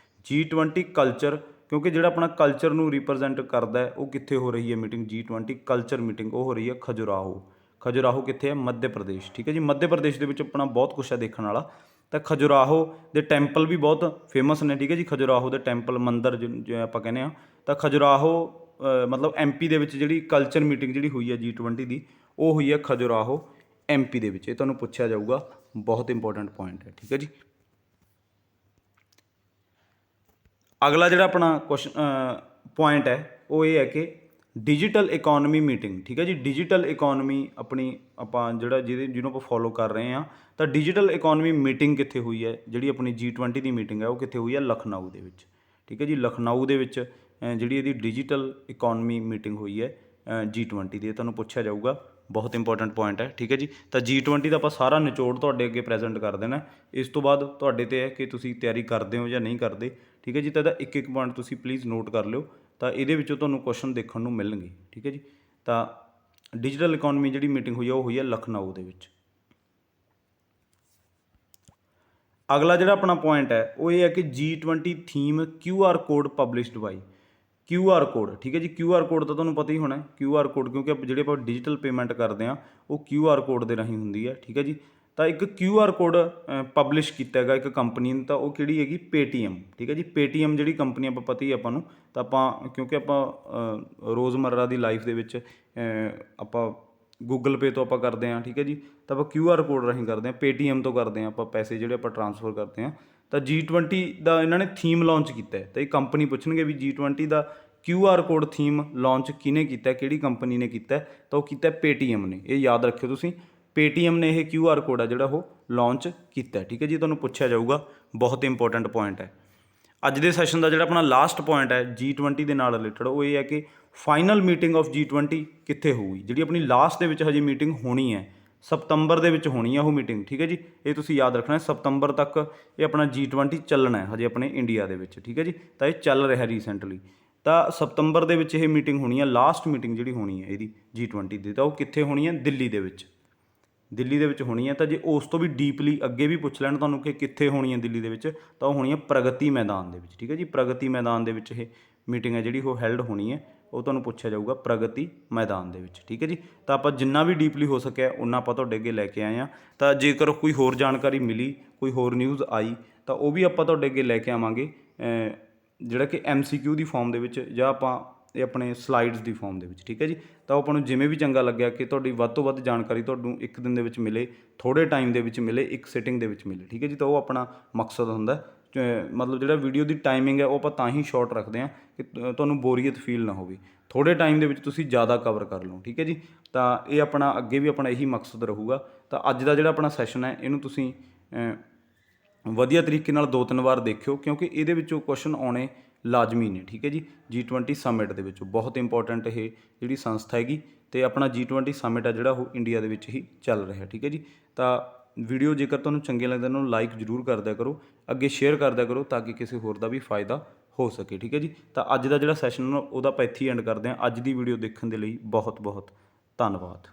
G20 ਕਲਚਰ, ਕਿਉਂਕਿ ਜਿਹੜਾ ਆਪਣਾ ਕਲਚਰ ਨੂੰ ਰਿਪਰੈਜ਼ੈਂਟ ਕਰਦਾ ਹੈ ਉਹ ਕਿੱਥੇ ਹੋ ਰਹੀ ਹੈ ਮੀਟਿੰਗ, G20 ਕਲਚਰ ਮੀਟਿੰਗ ਉਹ ਹੋ ਰਹੀ ਹੈ ਖਜੁਰਾਹੋ। ਖਜੁਰਾਹੋ ਕਿੱਥੇ ਹੈ, ਮੱਧ ਪ੍ਰਦੇਸ਼। ਠੀਕ ਹੈ ਜੀ, ਮੱਧ ਪ੍ਰਦੇਸ਼ ਦੇ ਵਿੱਚ ਆਪਣਾ ਬਹੁਤ ਕੁਛ ਹੈ ਦੇਖਣ ਵਾਲਾ। ਤਾਂ ਖਜੁਰਾਹੋ ਦੇ ਟੈਂਪਲ ਵੀ ਬਹੁਤ ਫੇਮਸ ਨੇ। ਠੀਕ ਹੈ ਜੀ, ਖਜੁਰਾਹੋ ਦੇ ਟੈਂਪਲ, ਮੰਦਰ ਜਿਵੇਂ ਆਪਾਂ ਕਹਿੰਦੇ ਹਾਂ। ਤਾਂ ਖਜੁਰਾਹੋ ਮਤਲਬ MP ਦੇ ਵਿੱਚ ਜਿਹੜੀ ਕਲਚਰ ਮੀਟਿੰਗ ਜਿਹੜੀ ਹੋਈ ਹੈ G20 ਦੀ, ਉਹ ਹੋਈ ਹੈ ਖਜੁਰਾਹੋ MP ਦੇ ਵਿੱਚ। ਇਹ ਤੁਹਾਨੂੰ ਪੁੱਛਿਆ ਜਾਊਗਾ, ਬਹੁਤ ਇੰਪੋਰਟੈਂਟ ਪੁਆਇੰਟ ਹੈ। ਠੀਕ ਹੈ ਜੀ, ਅਗਲਾ ਜਿਹੜਾ ਆਪਣਾ ਪੁਆਇੰਟ ਹੈ ਉਹ ਇਹ ਹੈ ਕਿ ਡਿਜੀਟਲ ਇਕੋਨਮੀ ਮੀਟਿੰਗ। ਠੀਕ ਹੈ ਜੀ, ਡਿਜੀਟਲ ਇਕੋਨਮੀ ਆਪਣੀ ਆਪਾਂ ਜਿਹਨੂੰ ਆਪਾਂ ਫੋਲੋ ਕਰ ਰਹੇ ਹਾਂ। ਤਾਂ ਡਿਜੀਟਲ ਇਕੋਨਮੀ ਮੀਟਿੰਗ ਕਿੱਥੇ ਹੋਈ ਹੈ, ਜਿਹੜੀ ਆਪਣੀ G20 ਦੀ ਮੀਟਿੰਗ ਹੈ ਉਹ ਕਿੱਥੇ ਹੋਈ ਹੈ, ਲਖਨਊ ਦੇ ਵਿੱਚ। ਠੀਕ ਹੈ ਜੀ, ਲਖਨਊ ਦੇ ਵਿੱਚ ਜਿਹੜੀ ਇਹਦੀ ਡਿਜੀਟਲ ਇਕੋਨਮੀ ਮੀਟਿੰਗ ਹੋਈ ਹੈ G20 ਦੀ। ਇਹ ਤੁਹਾਨੂੰ ਪੁੱਛਿਆ ਜਾਊਗਾ, ਬਹੁਤ ਇੰਪੋਰਟੈਂਟ ਪੁਆਇੰਟ ਹੈ। ਠੀਕ ਹੈ ਜੀ, ਤਾਂ G20 ਦਾ ਆਪਾਂ ਸਾਰਾ ਨਿਚੋੜ ਤੁਹਾਡੇ ਅੱਗੇ ਪ੍ਰੈਜ਼ੈਂਟ ਕਰ ਦੇਣਾ। ਇਸ ਤੋਂ ਬਾਅਦ ਤੁਹਾਡੇ 'ਤੇ ਹੈ ਕਿ ਤੁਸੀਂ ਤਿਆਰੀ ਕਰਦੇ ਹੋ ਜਾਂ ਨਹੀਂ ਕਰਦੇ। ਠੀਕ ਹੈ ਜੀ, ਤਾਂ ਇਹਦਾ ਇੱਕ ਪੁਆਇੰਟ ਤੁਸੀਂ ਪਲੀਜ਼ ਨੋਟ ਕਰ ਲਿਓ, ਤਾਂ ਇਹਦੇ ਵਿੱਚੋਂ ਤੁਹਾਨੂੰ ਕੁਐਸਚਨ ਦੇਖਣ ਨੂੰ ਮਿਲਣਗੇ। ਠੀਕ ਹੈ ਜੀ, ਤਾਂ ਡਿਜੀਟਲ ਇਕੋਨਮੀ ਜਿਹੜੀ ਮੀਟਿੰਗ ਹੋਈ ਹੈ ਉਹ ਹੋਈ ਹੈ ਲਖਨਊ ਦੇ ਵਿੱਚ। ਅਗਲਾ ਜਿਹੜਾ ਆਪਣਾ ਪੁਆਇੰਟ ਹੈ ਉਹ ਇਹ ਹੈ ਕਿ G20 theme QR code published by. QR code, ਠੀਕ ਹੈ ਜੀ, QR ਕੋਡ ਤਾਂ ਤੁਹਾਨੂੰ ਪਤਾ ਹੀ ਹੋਣਾ। QR ਕੋਡ ਕਿਉਂਕਿ ਜਿਹੜੇ ਆਪਾਂ ਡਿਜੀਟਲ ਪੇਮੈਂਟ ਕਰਦੇ ਹਾਂ ਉਹ QR ਕੋਡ ਦੇ ਰਾਹੀਂ ਹੁੰਦੀ ਹੈ। ਠੀਕ ਹੈ ਜੀ, ਤਾਂ ਇੱਕ QR ਕੋਡ ਪਬਲਿਸ਼ ਕੀਤਾ ਹੈਗਾ ਇੱਕ ਕੰਪਨੀ ਨੇ, ਤਾਂ ਉਹ ਕਿਹੜੀ ਹੈਗੀ, Paytm। ਠੀਕ ਹੈ ਜੀ, Paytm ਜਿਹੜੀ ਕੰਪਨੀ ਆਪਾਂ ਪਤਾ ਹੀ ਆਪਾਂ ਨੂੰ, ਤਾਂ ਆਪਾਂ ਕਿਉਂਕਿ ਆਪਾਂ ਰੋਜ਼ਮर्रा ਦੀ ਲਾਈਫ ਦੇ ਵਿੱਚ ਆਪਾਂ ਗੂਗਲ ਪੇ ਤੋਂ ਆਪਾਂ ਕਰਦੇ ਹਾਂ। ਠੀਕ ਹੈ ਜੀ, ਤਾਂ ਆਪਾਂ QR ਕੋਡ ਰਾਹੀਂ ਕਰਦੇ ਹਾਂ, Paytm ਤੋਂ ਕਰਦੇ ਹਾਂ ਆਪਾਂ ਪੈਸੇ ਜਿਹੜੇ ਆਪਾਂ ਟ੍ਰਾਂਸਫਰ ਕਰਦੇ ਹਾਂ। ਤਾਂ G20 ਦਾ ਇਹਨਾਂ ਨੇ ਥੀਮ ਲਾਂਚ ਕੀਤਾ ਹੈ। ਤਾਂ ਇਹ ਕੰਪਨੀ ਪੁੱਛਣਗੇ ਵੀ G20 ਦਾ QR ਕੋਡ ਥੀਮ ਲਾਂਚ ਕਿਹਨੇ ਕੀਤਾ, ਕਿਹੜੀ ਕੰਪਨੀ ਨੇ ਕੀਤਾ, ਤਾਂ ਉਹ ਕੀਤਾ Paytm ਨੇ। ਇਹ ਯਾਦ ਰੱਖਿਓ ਤੁਸੀਂ, Paytm ਨੇ ਇਹ QR ਕੋਡ ਆ ਜਿਹੜਾ ਉਹ ਲਾਂਚ ਕੀਤਾ। ਠੀਕ ਹੈ ਜੀ, ਤੁਹਾਨੂੰ ਪੁੱਛਿਆ ਜਾਊਗਾ, ਬਹੁਤ ਇੰਪੋਰਟੈਂਟ ਪੁਆਇੰਟ ਹੈ। ਅੱਜ ਦੇ ਸੈਸ਼ਨ ਦਾ ਜਿਹੜਾ ਆਪਣਾ ਲਾਸਟ ਪੁਆਇੰਟ ਹੈ G20 ਦੇ ਨਾਲ ਰਿਲੇਟਡ, ਉਹ ਇਹ ਹੈ ਕਿ ਫਾਈਨਲ ਮੀਟਿੰਗ ਆਫ G20 ਕਿੱਥੇ ਹੋਊਗੀ। ਜਿਹੜੀ ਆਪਣੀ ਲਾਸਟ ਦੇ ਵਿੱਚ ਹਜੇ ਮੀਟਿੰਗ ਹੋਣੀ ਹੈ, ਸਤੰਬਰ ਦੇ ਵਿੱਚ ਹੋਣੀ ਹੈ ਉਹ ਮੀਟਿੰਗ। ਠੀਕ ਹੈ ਜੀ, ਇਹ ਤੁਸੀਂ ਯਾਦ ਰੱਖਣਾ, ਸਤੰਬਰ ਤੱਕ ਇਹ ਆਪਣਾ G20 ਚੱਲਣਾ ਹੈ ਹਜੇ ਆਪਣੇ ਇੰਡੀਆ ਦੇ ਵਿੱਚ। ਠੀਕ ਹੈ ਜੀ, ਤਾਂ ਇਹ ਚੱਲ ਰਿਹਾ ਰੀਸੈਂਟਲੀ। ਤਾਂ ਸਤੰਬਰ ਦੇ ਵਿੱਚ ਇਹ ਮੀਟਿੰਗ ਹੋਣੀ ਹੈ, ਲਾਸਟ ਮੀਟਿੰਗ ਜਿਹੜੀ ਹੋਣੀ ਹੈ ਇਹਦੀ G20 ਦੀ, ਤਾਂ ਉਹ ਕਿੱਥੇ ਹੋਣੀ ਹੈ, ਦਿੱਲੀ ਦੇ ਵਿੱਚ। ਦਿੱਲੀ ਦੇ ਵਿੱਚ ਹੋਣੀ ਹੈ। ਤਾਂ ਜੇ ਉਸ ਤੋਂ ਵੀ ਡੀਪਲੀ ਅੱਗੇ ਵੀ ਪੁੱਛ ਲੈਣ ਤੁਹਾਨੂੰ ਕਿ ਕਿੱਥੇ ਹੋਣੀ ਹੈ ਦਿੱਲੀ ਦੇ ਵਿੱਚ, ਤਾਂ ਉਹ ਹੋਣੀ ਹੈ ਪ੍ਰਗਤੀ ਮੈਦਾਨ ਦੇ ਵਿੱਚ। ਠੀਕ ਹੈ ਜੀ, ਪ੍ਰਗਤੀ ਮੈਦਾਨ ਦੇ ਵਿੱਚ ਇਹ ਮੀਟਿੰਗ ਹੈ ਜਿਹੜੀ ਉਹ ਹੈਲਡ ਹੋਣੀ ਹੈ, ਉਹ ਤੁਹਾਨੂੰ ਪੁੱਛਿਆ ਜਾਊਗਾ ਪ੍ਰਗਤੀ ਮੈਦਾਨ ਦੇ ਵਿੱਚ। ਠੀਕ ਹੈ ਜੀ, ਤਾਂ ਆਪਾਂ ਜਿੰਨਾ ਵੀ ਡੀਪਲੀ ਹੋ ਸਕਿਆ ਉਹਨਾਂ ਆਪਾਂ ਤੁਹਾਡੇ ਅੱਗੇ ਲੈ ਕੇ ਆਏ ਹਾਂ। ਤਾਂ ਜੇਕਰ ਕੋਈ ਹੋਰ ਜਾਣਕਾਰੀ ਮਿਲੀ, ਕੋਈ ਹੋਰ ਨਿਊਜ਼ ਆਈ, ਤਾਂ ਉਹ ਵੀ ਆਪਾਂ ਤੁਹਾਡੇ ਅੱਗੇ ਲੈ ਕੇ ਆਵਾਂਗੇ, ਜਿਹੜਾ ਕਿ MCQ ਦੀ ਫਾਰਮ ਦੇ ਵਿੱਚ ਜਾਂ ਆਪਾਂ ਇਹ ਆਪਣੇ ਸਲਾਈਡਸ ਦੀ ਫਾਰਮ ਦੇ ਵਿੱਚ। ਠੀਕ ਹੈ ਜੀ, ਤਾਂ ਉਹ ਆਪਾਂ ਨੂੰ ਜਿਵੇਂ ਵੀ ਚੰਗਾ ਲੱਗਿਆ ਕਿ ਤੁਹਾਡੀ ਵੱਧ ਤੋਂ ਵੱਧ ਜਾਣਕਾਰੀ ਤੁਹਾਨੂੰ ਇੱਕ ਦਿਨ ਦੇ ਵਿੱਚ ਮਿਲੇ, ਥੋੜ੍ਹੇ ਟਾਈਮ ਦੇ ਵਿੱਚ ਮਿਲੇ, ਇੱਕ ਸਿਟਿੰਗ ਦੇ ਵਿੱਚ ਮਿਲੇ। ਠੀਕ ਹੈ ਜੀ, ਤਾਂ ਉਹ ਆਪਣਾ ਮਕਸਦ ਹੁੰਦਾ। ਮਤਲਬ ਜਿਹੜਾ ਵੀਡੀਓ ਦੀ ਟਾਈਮਿੰਗ ਹੈ ਉਹ ਆਪਾਂ ਤਾਂ ਹੀ ਸ਼ਾਰਟ ਰੱਖਦੇ ਹਾਂ ਕਿ ਤੁਹਾਨੂੰ ਬੋਰੀਅਤ ਫੀਲ ਨਾ ਹੋਵੇ, ਥੋੜ੍ਹੇ ਟਾਈਮ ਦੇ ਵਿੱਚ ਤੁਸੀਂ ਜ਼ਿਆਦਾ ਕਵਰ ਕਰ ਲਓ। ਠੀਕ ਹੈ ਜੀ, ਤਾਂ ਇਹ ਆਪਣਾ ਅੱਗੇ ਵੀ ਆਪਣਾ ਇਹੀ ਮਕਸਦ ਰਹੂਗਾ। ਤਾਂ ਅੱਜ ਦਾ ਜਿਹੜਾ ਆਪਣਾ ਸੈਸ਼ਨ ਹੈ ਇਹਨੂੰ ਤੁਸੀਂ ਵਧੀਆ ਤਰੀਕੇ ਨਾਲ 2-3 ਵਾਰ ਦੇਖਿਓ, ਕਿਉਂਕਿ ਇਹਦੇ ਵਿੱਚੋਂ ਕੁਐਸਚਨ ਆਉਣੇ ਲਾਜ਼ਮੀ ਨੇ। ਠੀਕ ਹੈ ਜੀ, G20 ਸਮਿਟ ਦੇ ਵਿੱਚੋਂ ਬਹੁਤ ਇੰਪੋਰਟੈਂਟ ਇਹ ਜਿਹੜੀ ਸੰਸਥਾ ਹੈਗੀ, ਅਤੇ ਆਪਣਾ G20 ਸਮਿਟ ਹੈ ਜਿਹੜਾ ਉਹ ਇੰਡੀਆ ਦੇ ਵਿੱਚ ਹੀ ਚੱਲ ਰਿਹਾ। ਠੀਕ ਹੈ ਜੀ, ਤਾਂ ਵੀਡੀਓ ਜੇਕਰ ਤੁਹਾਨੂੰ ਚੰਗੇ ਲੱਗਦੇ ਉਹਨਾਂ ਨੂੰ ਲਾਈਕ ਜ਼ਰੂਰ ਕਰ ਦਿਆ ਕਰੋ, ਅੱਗੇ ਸ਼ੇਅਰ ਕਰ ਦਿਆ ਕਰੋ ਤਾਂ ਕਿ ਕਿਸੇ ਹੋਰ ਦਾ ਵੀ ਫਾਇਦਾ ਹੋ ਸਕੇ। ਠੀਕ ਹੈ ਜੀ, ਤਾਂ ਅੱਜ ਦਾ ਜਿਹੜਾ ਸੈਸ਼ਨ ਉਹਦਾ ਆਪਾਂ ਇੱਥੇ ਹੀ ਐਂਡ ਕਰਦੇ ਹਾਂ। ਅੱਜ ਦੀ ਵੀਡੀਓ ਦੇਖਣ ਦੇ ਲਈ ਬਹੁਤ ਬਹੁਤ ਧੰਨਵਾਦ।